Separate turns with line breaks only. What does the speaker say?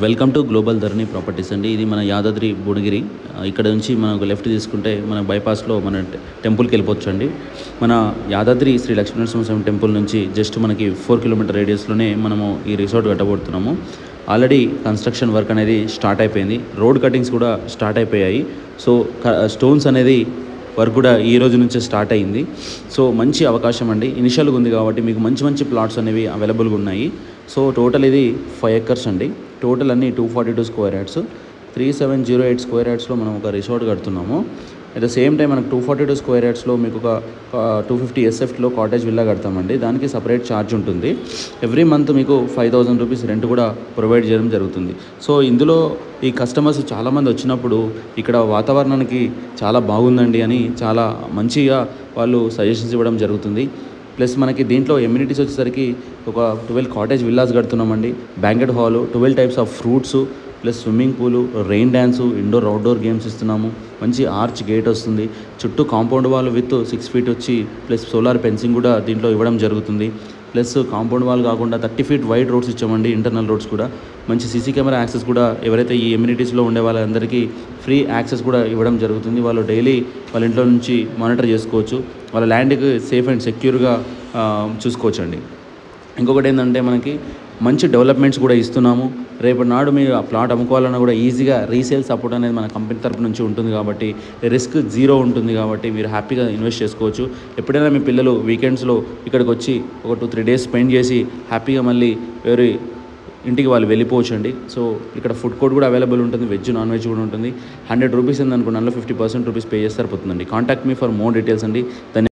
Welcome to global Dharani properties అండి. ఇది మన యాదాద్రి భువనగిరి. ఇక్కడ నుంచి మనకు లెఫ్ట్ తీసుకుంటే మన బైపాస్లో మన టెంపుల్కి వెళ్ళిపోవచ్చు అండి. మన యాదాద్రి శ్రీ లక్ష్మీనరసింహస్వామి టెంపుల్ నుంచి జస్ట్ మనకి 4 కిలోమీటర్ రేడియస్లోనే మనము ఈ రిసార్ట్ కట్టబోతున్నాము. ఆల్రెడీ కన్స్ట్రక్షన్ వర్క్ అనేది స్టార్ట్ అయిపోయింది. రోడ్ కటింగ్స్ కూడా స్టార్ట్ అయిపోయాయి. సో స్టోన్స్ అనేది వర్క్ కూడా ఈ రోజు నుంచే స్టార్ట్ అయింది. సో మంచి అవకాశం అండి. ఇనిషియల్గా ఉంది కాబట్టి మీకు మంచి మంచి ప్లాట్స్ అనేవి అవైలబుల్గా ఉన్నాయి. సో టోటల్ ఇది 5 acres అండి. టోటల్ అన్ని 242 స్క్వేర్ యార్డ్స్, 3708 స్క్వేర్ యార్డ్స్లో మనం ఒక రిసార్ట్ కడుతున్నాము. అట్ ద సేమ్ టైం మనకు 242 స్క్వేర్ యార్డ్స్లో మీకు ఒక 250 SFలో కాటేజ్ విల్లా కడతామండి. దానికి సపరేట్ ఛార్జ్ ఉంటుంది. ఎవ్రీ మంత్ మీకు 5000 రూపీస్ రెంట్ కూడా ప్రొవైడ్ చేయడం జరుగుతుంది. సో ఇందులో ఈ కస్టమర్స్ చాలామంది వచ్చినప్పుడు ఇక్కడ వాతావరణానికి చాలా బాగుందండి అని చాలా మంచిగా వాళ్ళు సజెషన్స్ ఇవ్వడం జరుగుతుంది. ప్లస్ మనకి దీంట్లో ఎమ్యూనిటీస్ వచ్చేసరికి ఒక 12 కాటేజ్ విల్లాస్ కడుతున్నామండి. Banquet hall, 12 types of fruits, plus swimming pool, rain dance, indoor outdoor games ఇస్తున్నాము. మంచి ఆర్చ్ గేట్ వస్తుంది. చుట్టూ కాంపౌండ్ వాల్ విత్ 6 feet వచ్చి ప్లస్ సోలార్ ఫెన్సింగ్ కూడా దీంట్లో ఇవ్వడం జరుగుతుంది. ప్లస్ కాంపౌండ్ వాల్ కాకుండా 30 feet వైడ్ రోడ్స్ ఇచ్చామండి. ఇంటర్నల్ రోడ్స్ కూడా మంచి సీసీ కెమెరా యాక్సెస్ కూడా ఎవరైతే ఈ ఎమ్యూనిటీస్లో ఉండే వాళ్ళందరికీ ఫ్రీ యాక్సెస్ కూడా ఇవ్వడం జరుగుతుంది. వాళ్ళు డైలీ వాళ్ళ ఇంట్లో నుంచి మానిటర్ చేసుకోవచ్చు. వాళ్ళ ల్యాండ్కి సేఫ్ అండ్ సెక్యూర్గా చూసుకోవచ్చు అండి. ఇంకొకటి ఏంటంటే మనకి మంచి డెవలప్మెంట్స్ కూడా ఇస్తున్నాము. రేపటి నాడు మీరు ఆ ప్లాట్ అమ్ముకోవాలన్నా కూడా ఈజీగా రీసేల్ సపోర్ట్ అనేది మన కంపెనీ తరపు నుంచి ఉంటుంది కాబట్టి రిస్క్ జీరో ఉంటుంది కాబట్టి మీరు హ్యాపీగా ఇన్వెస్ట్ చేసుకోవచ్చు. ఎప్పుడైనా మీ పిల్లలు వీకెండ్స్లో ఇక్కడికి వచ్చి ఒక 2-3 days స్పెండ్ చేసి హ్యాపీగా మళ్ళీ వేరే ఇంటికి వాళ్ళు వెళ్ళిపోవచ్చు అండి. సో ఇక్కడ ఫుడ్ కోర్ట్ కూడా అవైలబుల్ ఉంటుంది. వెజ్, నాన్ వెజ్ కూడా ఉంటుంది. 100 రూపీస్ ఉందనుకోండి, అందులో 50% రూపీస్ పే చేస్తే సరిపోతుందండి. Contact me for more details అండి.